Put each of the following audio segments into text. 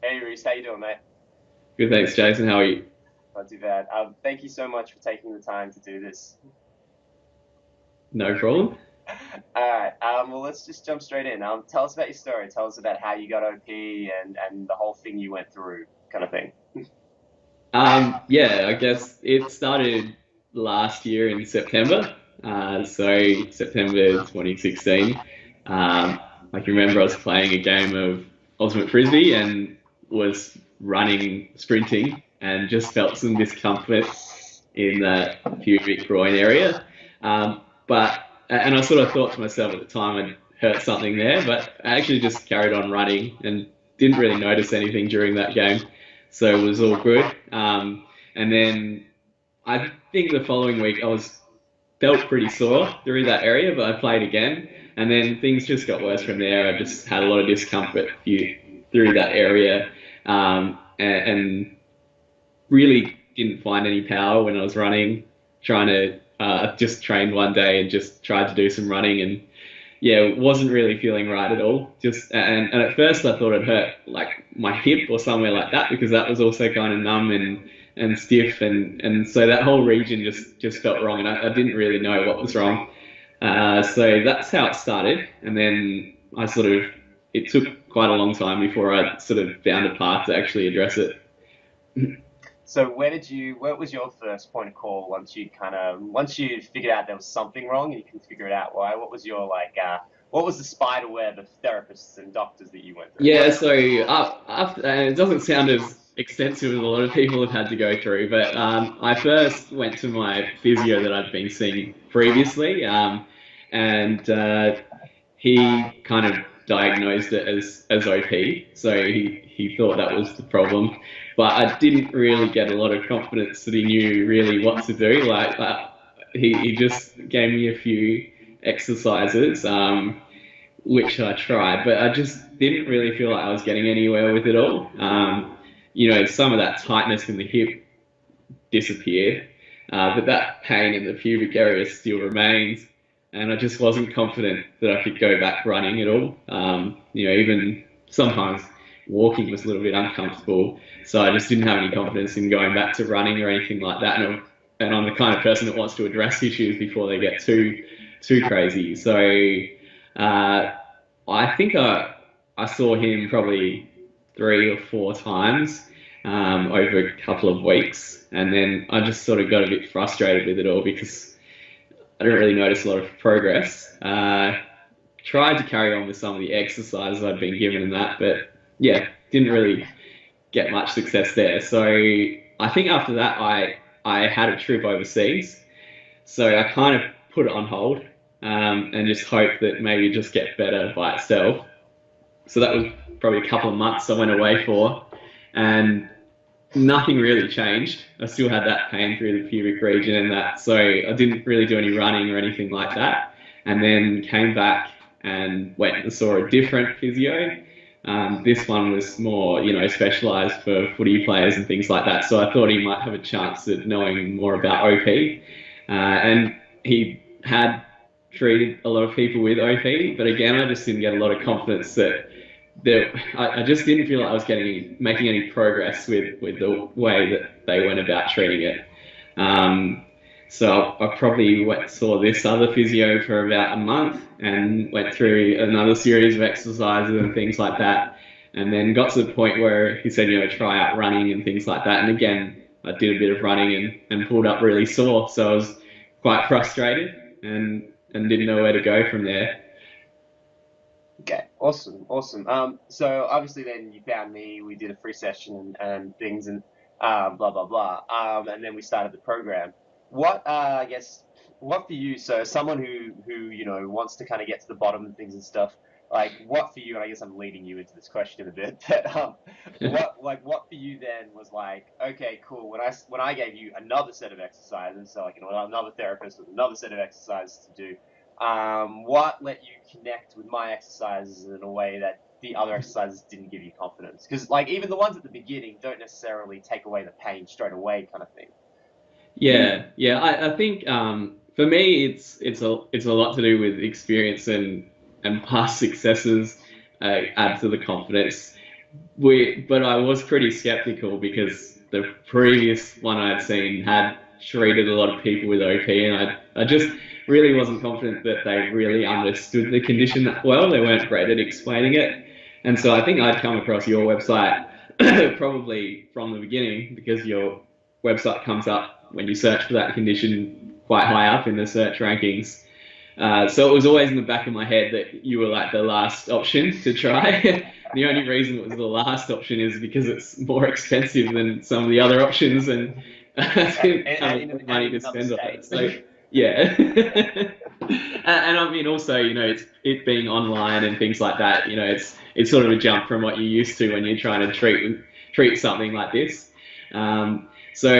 Hey Rhys, how you doing, mate? Good, thanks, Jason. How are you? Not too bad. Thank you so much for taking the time to do this. No problem. All right. Well, let's just jump straight in. Tell us about your story. Tell us about how you got OP and the whole thing you went through, kind of thing. Yeah, I guess it started last year in September. So September 2016. I can remember I was playing a game of Ultimate Frisbee and was running, sprinting, and just felt some discomfort in that pubic groin area. And I sort of thought to myself at the time I'd hurt something there, but I actually just carried on running and didn't really notice anything during that game. So it was all good. And then I think the following week I was felt pretty sore through that area, but I played again, and then things just got worse from there. I just had a lot of discomfort through that area, and really didn't find any power when I was running. Trying to just train one day and just tried to do some running, and yeah, wasn't really feeling right at all. Just and at first I thought it hurt like my hip or somewhere like that because that was also kind of numb and stiff, and so that whole region just felt wrong, and I didn't really know what was wrong. So that's how it started, and then I sort of it took quite a long time before I sort of found a path to actually address it. So what was your first point of call once you figured out there was something wrong and you couldn't figure it out why? What was your what was the spider web of therapists and doctors that you went through? Yeah, so after, and it doesn't sound as extensive as a lot of people have had to go through, but I first went to my physio that I'd been seeing previously, and he kind of diagnosed it as OP, so he thought that was the problem, but I didn't really get a lot of confidence that he knew really what to do. Like he just gave me a few exercises. Which I tried, but I just didn't really feel like I was getting anywhere with it all. Some of that tightness in the hip disappeared, but that pain in the pubic area still remains, and I just wasn't confident that I could go back running at all. Even sometimes walking was a little bit uncomfortable, so I just didn't have any confidence in going back to running or anything like that. And I'm the kind of person that wants to address issues before they get too crazy. So uh, I think I saw him probably 3 or 4 times over a couple of weeks, and then I just sort of got a bit frustrated with it all because I didn't really notice a lot of progress. Tried to carry on with some of the exercises I'd been given and that, but yeah, didn't really get much success there. So I think after that, I had a trip overseas, so I kind of put it on hold and just hope that maybe it just get better by itself. So that was probably a couple of months I went away for, and nothing really changed. I still had that pain through the pubic region and that, so I didn't really do any running or anything like that. And then came back and went and saw a different physio. This one was more, specialised for footy players and things like that. So I thought he might have a chance at knowing more about OP. And he had treated a lot of people with OP, but again, I just didn't get a lot of confidence that I just didn't feel like I was making any progress with the way that they went about treating it. Um, so I probably saw this other physio for about a month and went through another series of exercises and things like that. And then got to the point where he said, try out running and things like that. And again, I did a bit of running and pulled up really sore. So I was quite frustrated and didn't know where to go from there. Okay, awesome, awesome. So obviously then you found me, we did a free session and things and blah blah blah. And then we started the program. I guess, what for you? So someone who wants to kind of get to the bottom of things and stuff. Like what for you? And I guess I'm leading you into this question a bit. But what for you then was like, okay, cool. When I gave you another set of exercises, so like another therapist with another set of exercises to do, what let you connect with my exercises in a way that the other exercises didn't give you confidence? Because like even the ones at the beginning don't necessarily take away the pain straight away, kind of thing. Yeah. I think for me, it's a lot to do with experience and past successes add to the confidence. but I was pretty skeptical because the previous one I'd seen had treated a lot of people with OP, and I just really wasn't confident that they really understood the condition that well. They weren't great at explaining it. And so I think I'd come across your website probably from the beginning because your website comes up when you search for that condition quite high up in the search rankings. So it was always in the back of my head that you were like the last option to try. The only reason it was the last option is because it's more expensive than some of the other options, and I didn't have a lot of And money in to another spend on it. state. So yeah, and I mean also, it being online and things like that. It's sort of a jump from what you're used to when you're trying to treat something like this. So,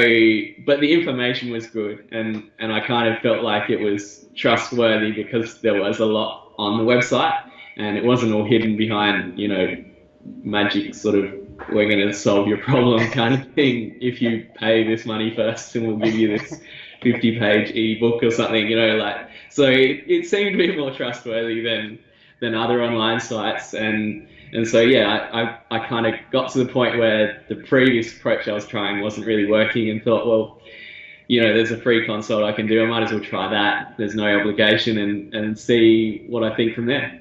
but the information was good, and I kind of felt like it was trustworthy because there was a lot on the website, and it wasn't all hidden behind, magic sort of we're going to solve your problem kind of thing. If you pay this money first, and we'll give you this 50-page ebook or something, like. So it seemed a bit more trustworthy than other online sites, and so yeah, I kind of got to the point where the previous approach I was trying wasn't really working, and thought, well, there's a free console I can do. I might as well try that. There's no obligation, and see what I think from there.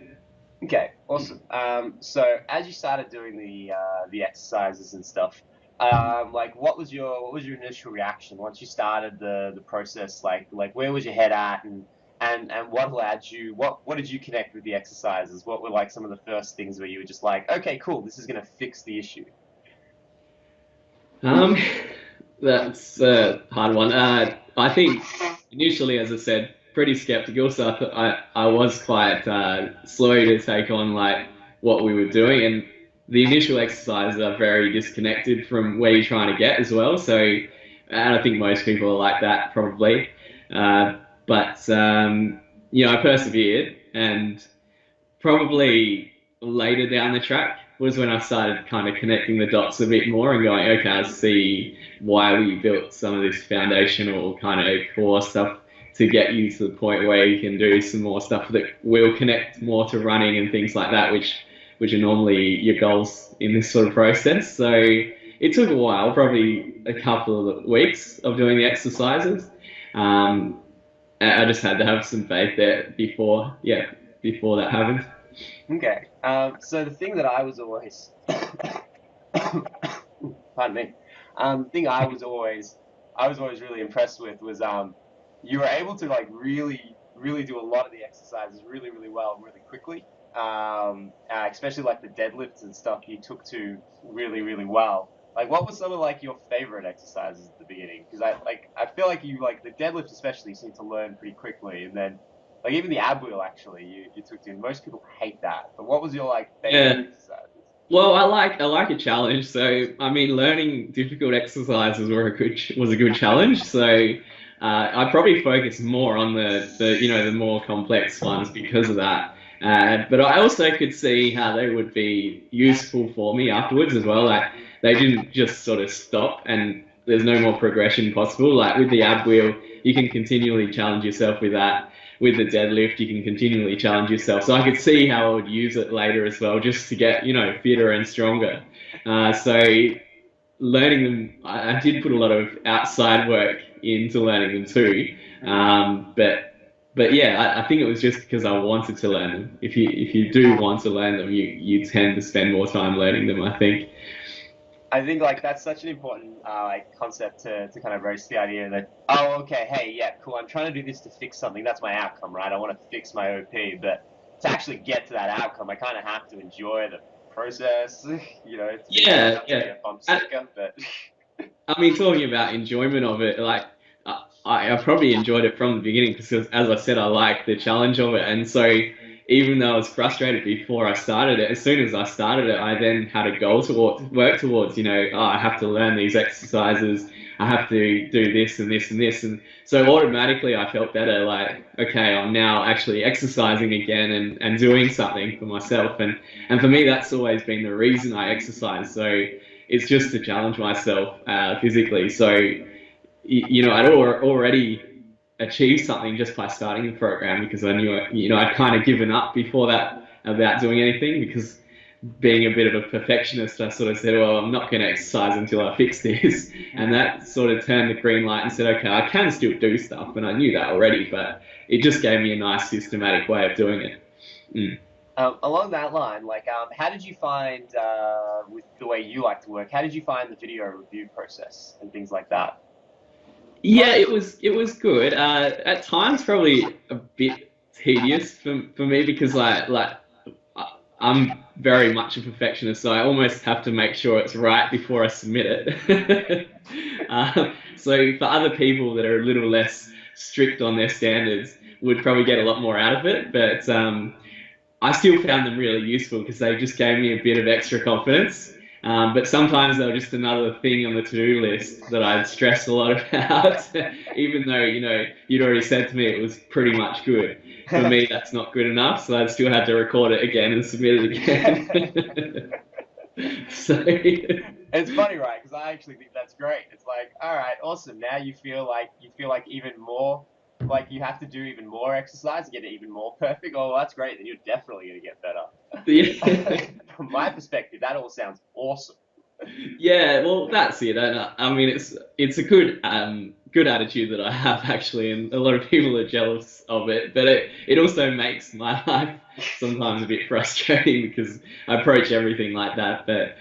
Okay, awesome. So as you started doing the exercises and stuff, like what was your initial reaction once you started the process? Like where was your head at, and what allowed you? What did you connect with the exercises? What were like some of the first things where you were just like, okay, cool, this is gonna fix the issue? Um, that's a hard one. I think initially, as I said, pretty skeptical. So I was quite slow to take on like what we were doing, and the initial exercises are very disconnected from where you're trying to get as well. So, and I think most people are like that probably. But I persevered, and probably later down the track was when I started kind of connecting the dots a bit more and going, okay, I see why we built some of this foundational kind of core stuff to get you to the point where you can do some more stuff that will connect more to running and things like that, which are normally your goals in this sort of process. So it took a while, probably a couple of weeks of doing the exercises. Um, I just had to have some faith there before that happened. Okay. So the thing that I was always, pardon me, the thing I was always really impressed with was you were able to like really do a lot of the exercises really really well really quickly. Especially like the deadlifts and stuff you took to really really well. Like what was some of like your favorite exercises at the beginning? Because I feel like you like the deadlift especially seem to learn pretty quickly, and then like even the ab wheel actually you took to. Most people hate that, but what was your like favorite Yeah. exercises? Well, I like a challenge. So I mean, learning difficult exercises was a good challenge. So I probably focused more on the more complex ones because of that. But I also could see how they would be useful for me afterwards as well. Like they didn't just sort of stop and there's no more progression possible. Like with the ab wheel, you can continually challenge yourself with that. With the deadlift, you can continually challenge yourself. So I could see how I would use it later as well, just to get, fitter and stronger. So learning them, I did put a lot of outside work into learning them too. But yeah, I think it was just because I wanted to learn them. If you do want to learn them, you tend to spend more time learning them, I think. I think like that's such an important like concept to kind of roast the idea that, oh, okay, hey, yeah, cool, I'm trying to do this to fix something. That's my outcome, right? I want to fix my OP, but to actually get to that outcome, I kind of have to enjoy the process. To be Yeah, not to be yeah. a bump And, sticker, but I mean, talking about enjoyment of it, like I probably enjoyed it from the beginning because, as I said, I like the challenge of it, and so even though I was frustrated before I started it, as soon as I started it, I then had a goal to work towards. Oh, I have to learn these exercises. I have to do this and this and this, and so automatically I felt better. Like, okay, I'm now actually exercising again and doing something for myself, and for me, that's always been the reason I exercise. So it's just to challenge myself physically. So I'd already achieved something just by starting the program because I knew I'd kind of given up before that about doing anything because being a bit of a perfectionist, I sort of said, well, I'm not going to exercise until I fix this. And that sort of turned the green light and said, okay, I can still do stuff. And I knew that already, but it just gave me a nice systematic way of doing it. Mm. Along that line, like, how did you find with the way you like to work? How did you find the video review process and things like that? Yeah, it was good. At times, probably a bit tedious for me because I'm very much a perfectionist, so I almost have to make sure it's right before I submit it. So for other people that are a little less strict on their standards, would probably get a lot more out of it. But I still found them really useful because they just gave me a bit of extra confidence. But sometimes they were just another thing on the to-do list that I'd stressed a lot about, even though, you'd already said to me it was pretty much good. For me, that's not good enough, so I'd still have to record it again and submit it again. So, It's funny, right? Because I actually think that's great. It's like, all right, awesome. Now you feel like even more like you have to do even more exercise to get it even more perfect. Oh, well, that's great. Then you're definitely gonna get yeah. better. From my perspective, that all sounds awesome. Yeah, well, that's it. I mean, it's a good attitude that I have actually, and a lot of people are jealous of it. But it also makes my life sometimes a bit frustrating because I approach everything like that. But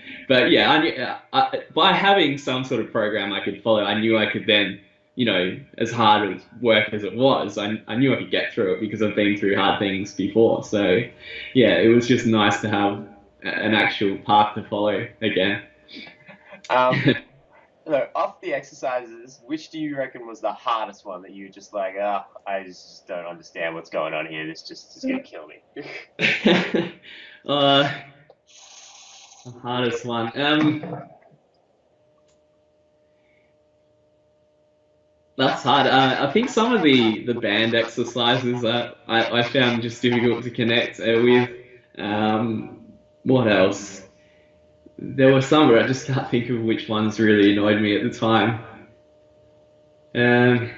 yeah, by having some sort of program I could follow, I knew I could then, as hard as work as it was, I knew I could get through it because I've been through hard things before. So yeah, it was just nice to have an actual path to follow again. Um, so off the exercises, which do you reckon was the hardest one that you just like, I just don't understand what's going on here. This just is gonna kill me. uh, the hardest one. That's hard. I think some of the band exercises I found just difficult to connect with. Um, what else? There were some, but I just can't think of which ones really annoyed me at the time. Um,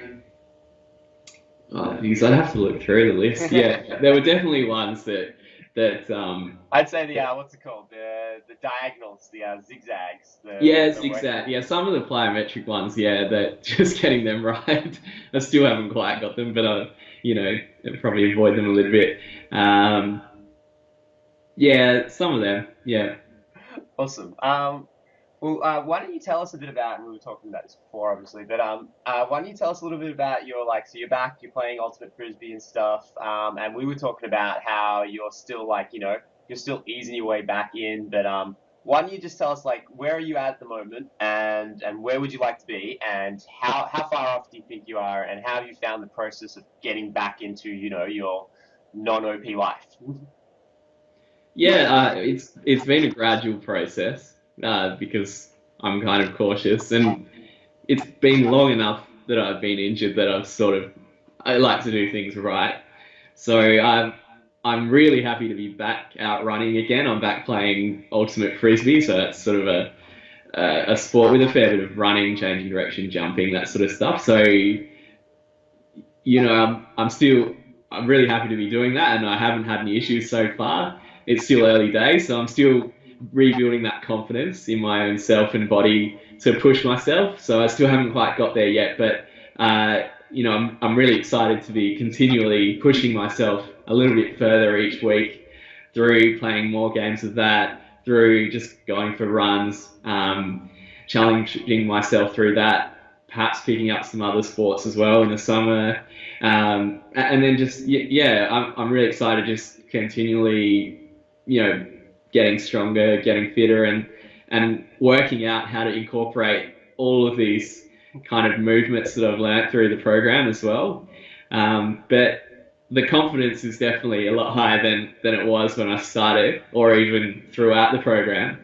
Because I'd have to look through the list. Yeah, there were definitely ones that I'd say the what's it called? The diagonals, the zigzags, yeah, the way. exact. Yeah, some of the plyometric ones, yeah, that just getting them right. I still haven't quite got them, but I'd probably avoid them a little bit. Um, yeah, some of them. Yeah. Awesome. Well, why don't you tell us a bit about, and we were talking about this before, obviously, but why don't you tell us a little bit about your, like, so you're back, you're playing Ultimate Frisbee and stuff, and we were talking about how you're still, like, you're still easing your way back in, but why don't you just tell us, like, where are you at the moment, and where would you like to be, and how far off do you think you are, and how have you found the process of getting back into, your non-OP life? Yeah, it's been a gradual process because I'm kind of cautious, and it's been long enough that I've been injured that I like to do things right. So I'm really happy to be back out running again. I'm back playing ultimate frisbee, so that's sort of a sport with a fair bit of running, changing direction, jumping, that sort of stuff. So I'm really happy to be doing that, and I haven't had any issues so far. It's still early days, so I'm still rebuilding that confidence in my own self and body to push myself. So I still haven't quite got there yet, but I'm really excited to be continually pushing myself a little bit further each week through playing more games of that, through just going for runs, challenging myself through that, perhaps picking up some other sports as well in the summer. And then just, yeah, I'm really excited just continually, getting stronger, getting fitter, and working out how to incorporate all of these kind of movements that I've learned through the program as well. But the confidence is definitely a lot higher than it was when I started, or even throughout the program.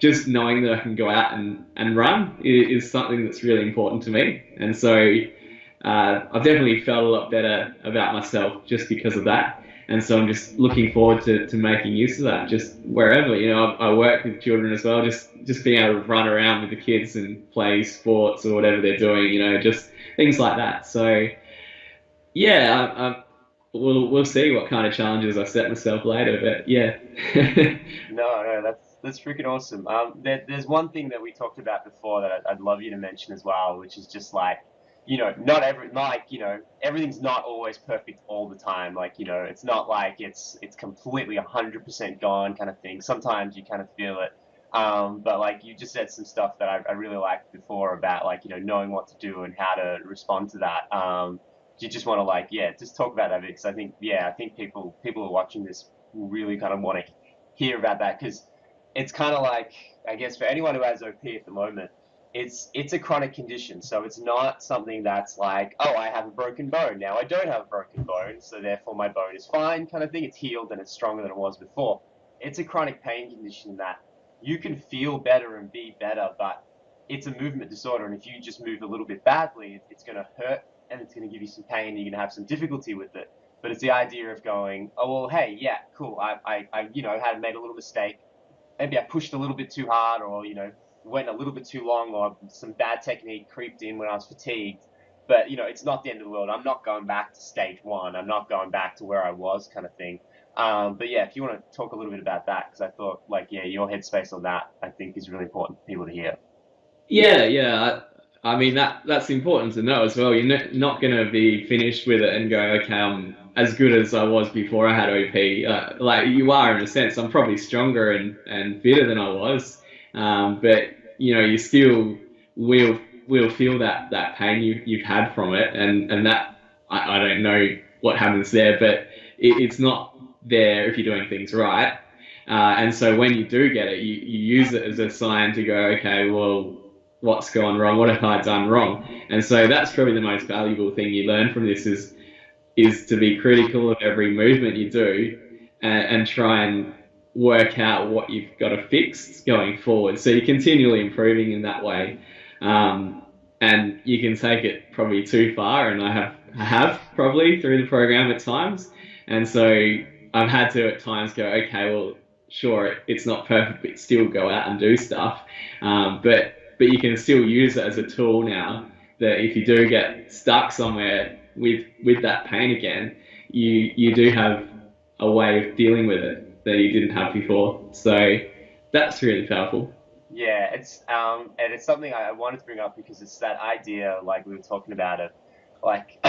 Just knowing that I can go out and run is something that's really important to me. And so I've definitely felt a lot better about myself just because of that. And so I'm just looking forward to making use of that, just wherever. I work with children as well, just being able to run around with the kids and play sports or whatever they're doing, just things like that. So yeah, we'll see what kind of challenges I set myself later. But yeah. No, no, that's freaking awesome. There's one thing that we talked about before that I'd love you to mention as well, which is just like, not like, everything's not always perfect all the time. Like, it's not like it's completely 100% gone kind of thing. Sometimes you kind of feel it. But like you just said some stuff that I really liked before about like, knowing what to do and how to respond to that. Do you just want to like, yeah, just talk about that because I think, yeah, I think people who are watching this will really kind of want to hear about that because it's kind of like I guess for anyone who has OP at the moment, it's a chronic condition. So it's not something that's like, oh, I have a broken bone now. I don't have a broken bone, so therefore my bone is fine, kind of thing. It's healed and it's stronger than it was before. It's a chronic pain condition that you can feel better and be better, but it's a movement disorder, and if you just move a little bit badly, it's going to hurt and it's going to give you some pain. You're going to have some difficulty with it. But it's the idea of going, oh well, hey, yeah, cool. I had made a little mistake. Maybe I pushed a little bit too hard, or went a little bit too long, or some bad technique creeped in when I was fatigued. But it's not the end of the world. I'm not going back to stage one. I'm not going back to where I was, kind of thing. But yeah, if you want to talk a little bit about that, because I thought, like, yeah, your headspace on that, I think, is really important for people to hear. Yeah, yeah. I mean that's important to know as well. You're not going to be finished with it and go, okay, I'm as good as I was before I had OP. Like you are in a sense. I'm probably stronger and fitter than I was, but you still will will feel that pain you've had from it, and that I don't know what happens there, but it's not there if you're doing things right. And so when you do get it, you use it as a sign to go, okay, well, what's gone wrong? What have I done wrong? And so that's probably the most valuable thing you learn from this is to be critical of every movement you do and try and work out what you've got to fix going forward. So you're continually improving in that way. Um, and you can take it probably too far, and I have probably through the program at times. And so I've had to at times go, okay, well, sure, it's not perfect, but still go out and do stuff. But you can still use it as a tool now that if you do get stuck somewhere with that pain again, you do have a way of dealing with it that you didn't have before. So that's really powerful. Yeah, and it's something I wanted to bring up because it's that idea, like we were talking about it, like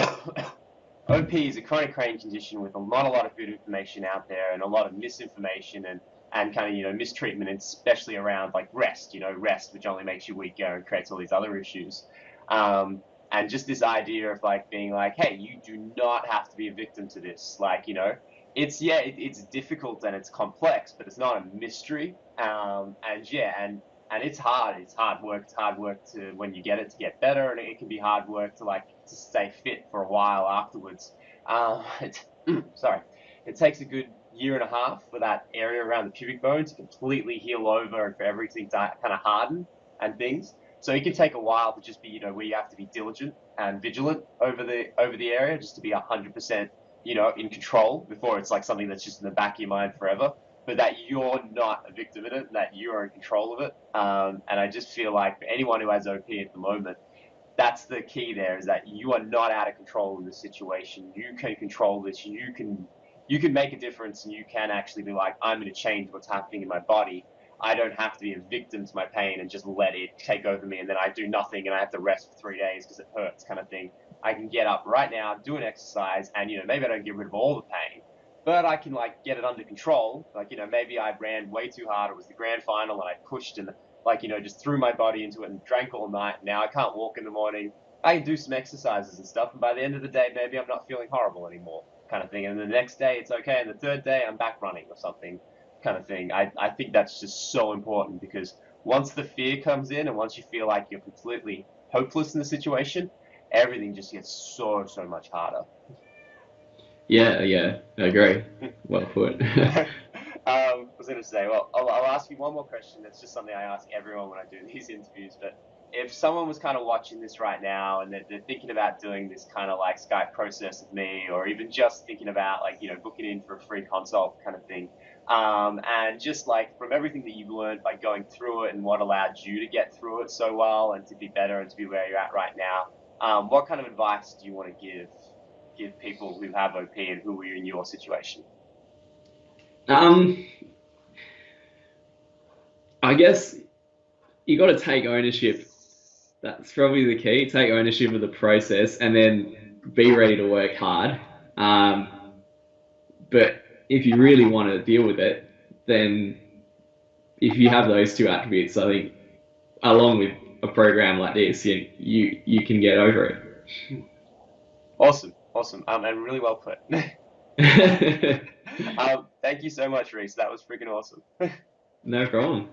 OP is a chronic pain condition with not a lot of good information out there and a lot of misinformation and kind of mistreatment, especially around like rest. Rest, which only makes you weaker and creates all these other issues. And just this idea of like being like, hey, you do not have to be a victim to this. Like, it's difficult and it's complex, but it's not a mystery. And yeah, and it's hard. It's hard work. It's hard work to when you get it to get better, and it can be hard work to like to stay fit for a while afterwards. Sorry, it takes a good year and a half for that area around the pubic bone to completely heal over and for everything to kind of harden and things. So it can take a while to just be, where you have to be diligent and vigilant over the area just to be 100%, in control before it's like something that's just in the back of your mind forever, but that you're not a victim in it, and that you're in control of it. And I just feel like for anyone who has OP at the moment, that's the key there is that you are not out of control in the situation. You can control this. You can make a difference and you can actually be like, I'm going to change what's happening in my body. I don't have to be a victim to my pain and just let it take over me and then I do nothing and I have to rest for 3 days because it hurts kind of thing. I can get up right now, do an exercise, and maybe I don't get rid of all the pain, but I can like get it under control. Like, maybe I ran way too hard. It was the grand final and I pushed and like, just threw my body into it and drank all night. Now I can't walk in the morning. I can do some exercises and stuff, and by the end of the day, maybe I'm not feeling horrible anymore, kind of thing. And the next day, it's okay, and the third day, I'm back running or something, kind of thing. I think that's just so important because once the fear comes in, and once you feel like you're completely hopeless in the situation, everything just gets so much harder. Yeah, yeah, I agree. Well put. I was going to say, well, I'll ask you one more question. That's just something I ask everyone when I do these interviews. But if someone was kind of watching this right now and they're thinking about doing this kind of like Skype process with me, or even just thinking about like, booking in for a free consult kind of thing, and just like from everything that you've learned by going through it and what allowed you to get through it so well and to be better and to be where you're at right now, what kind of advice do you want to give give people who have OP and who are in your situation? Um, I guess you got to take ownership. That's probably the key. Take ownership of the process and then be ready to work hard. Um, but if you really want to deal with it, then if you have those two attributes, I think along with a program like this, you can get over Awesome, awesome, and really well put. it. Thank you so much, Rhys. That was freaking awesome. No problem.